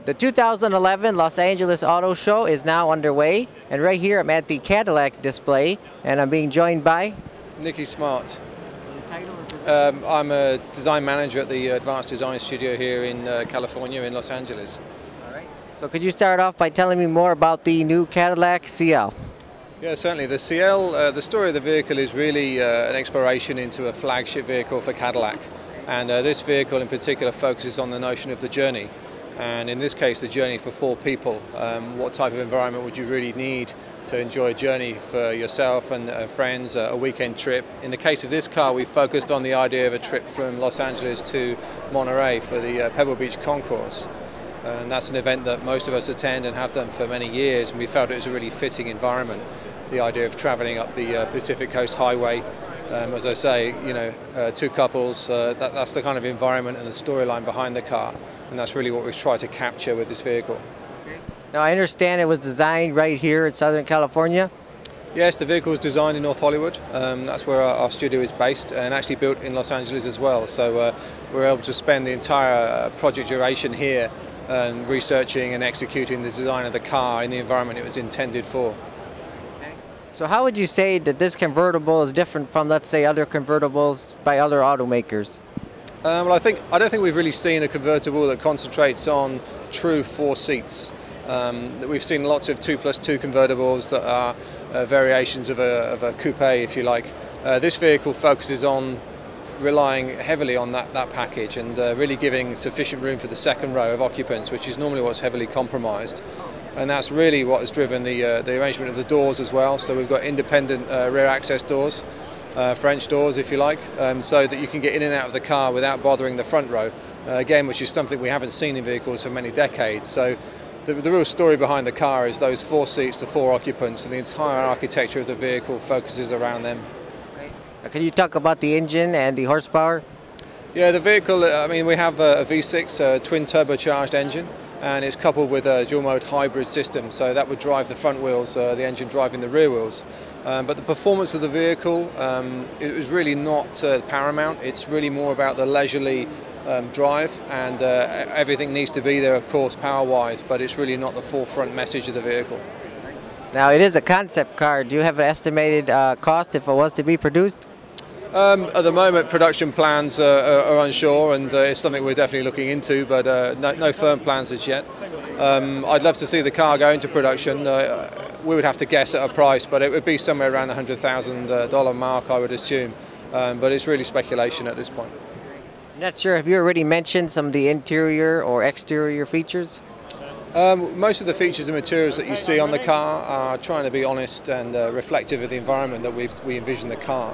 The 2011 Los Angeles Auto Show is now underway, and right here I'm at the Cadillac display, and I'm being joined by Niki Smart. I'm a design manager at the Advanced Design Studio here in California, in Los Angeles. All right. So could you start off by telling me more about the new Cadillac Ciel? Yeah, certainly. The Ciel, the story of the vehicle is really an exploration into a flagship vehicle for Cadillac. And this vehicle in particular focuses on the notion of the journey. And in this case, the journey for 4 people. What type of environment would you really need to enjoy a journey for yourself and friends, a weekend trip? In the case of this car, we focused on the idea of a trip from Los Angeles to Monterey for the Pebble Beach Concourse. And that's an event that most of us attend and have done for many years, and we felt it was a really fitting environment. The idea of traveling up the Pacific Coast Highway, as I say, 2 couples, that's the kind of environment and the storyline behind the car. And that's really what we've tried to capture with this vehicle. Now, I understand it was designed right here in Southern California? Yes, the vehicle was designed in North Hollywood. That's where our studio is based, and actually built in Los Angeles as well. So we're able to spend the entire project duration here researching and executing the design of the car in the environment it was intended for. So how would you say that this convertible is different from, let's say, other convertibles by other automakers? Well, I don't think we've really seen a convertible that concentrates on true 4 seats. We've seen lots of 2+2 convertibles that are variations of a coupe, if you like. This vehicle focuses on relying heavily on that package and really giving sufficient room for the second row of occupants, which is normally what's heavily compromised. And that's really what has driven the arrangement of the doors as well. So we've got independent rear access doors. French doors, if you like, so that you can get in and out of the car without bothering the front row, again, which is something we haven't seen in vehicles for many decades. So the real story behind the car is those 4 seats to 4 occupants, and the entire architecture of the vehicle focuses around them. Can you talk about the engine and the horsepower? Yeah, the vehicle, we have a V6 twin turbocharged engine, and it's coupled with a dual mode hybrid system, so that would drive the front wheels, the engine driving the rear wheels. But the performance of the vehicle, it was really not paramount. It's really more about the leisurely drive, and everything needs to be there, of course, power-wise, but it's really not the forefront message of the vehicle. Now, it is a concept car. Do you have an estimated cost if it was to be produced? At the moment, production plans are unsure, and it's something we're definitely looking into, but no firm plans as yet. I'd love to see the car go into production. We would have to guess at a price, but it would be somewhere around the $100,000 mark, I would assume. But it's really speculation at this point. I'm not sure. Have you already mentioned some of the interior or exterior features? Most of the features and materials that you see on the car are trying to be honest and reflective of the environment that we envision the car.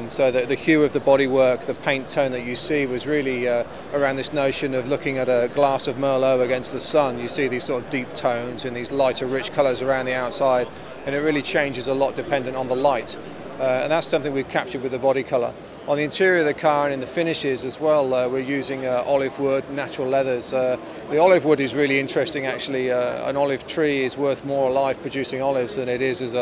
So the hue of the bodywork, the paint tone that you see was really around this notion of looking at a glass of Merlot against the sun. You see these sort of deep tones and these lighter, rich colours around the outside, and it really changes a lot dependent on the light. And that's something we've captured with the body colour. On the interior of the car and in the finishes as well, we're using olive wood, natural leathers. The olive wood is really interesting, actually. An olive tree is worth more alive producing olives than it is as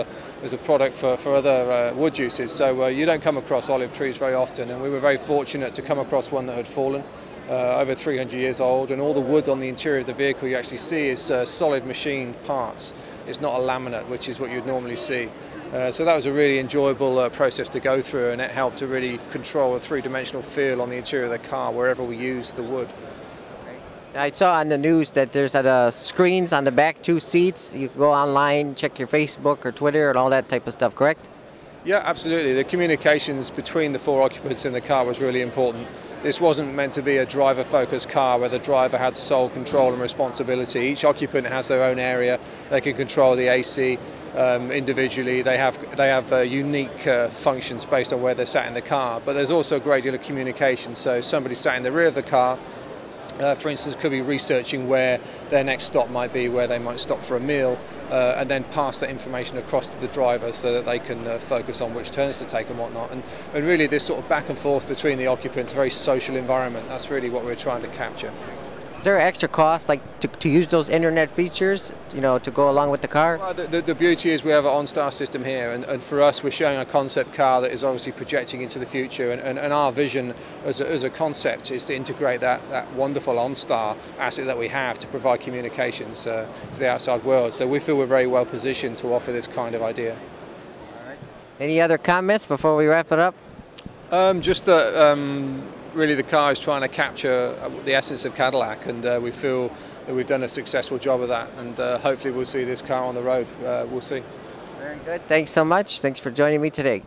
a product for other wood uses. So you don't come across olive trees very often, and we were very fortunate to come across one that had fallen, over 300 years old, and all the wood on the interior of the vehicle you actually see is solid machined parts. It's not a laminate, which is what you'd normally see. So that was a really enjoyable process to go through, and it helped to really control a 3-dimensional feel on the interior of the car wherever we use the wood. I saw on the news that there's screens on the back 2 seats. You can go online, check your Facebook or Twitter and all that type of stuff, correct? Yeah, absolutely. The communications between the 4 occupants in the car was really important. This wasn't meant to be a driver-focused car where the driver had sole control and responsibility. Each occupant has their own area. They can control the AC individually. They have unique functions based on where they're sat in the car. But there's also a great deal of communication. So somebody sat in the rear of the car, for instance, could be researching where their next stop might be, where they might stop for a meal, and then pass that information across to the driver so that they can focus on which turns to take and whatnot. And really this sort of back and forth between the occupants, very social environment, that's really what we're trying to capture. Is there extra cost, like to use those internet features, you know, to go along with the car? Well, the beauty is we have an OnStar system here, and for us, we're showing a concept car that is obviously projecting into the future, and our vision as a concept is to integrate that wonderful OnStar asset that we have to provide communications to the outside world. So we feel we're very well positioned to offer this kind of idea. All right. Any other comments before we wrap it up? Just that really the car is trying to capture the essence of Cadillac, and we feel that we've done a successful job of that, and hopefully we'll see this car on the road. We'll see. Very good. Thanks so much. Thanks for joining me today.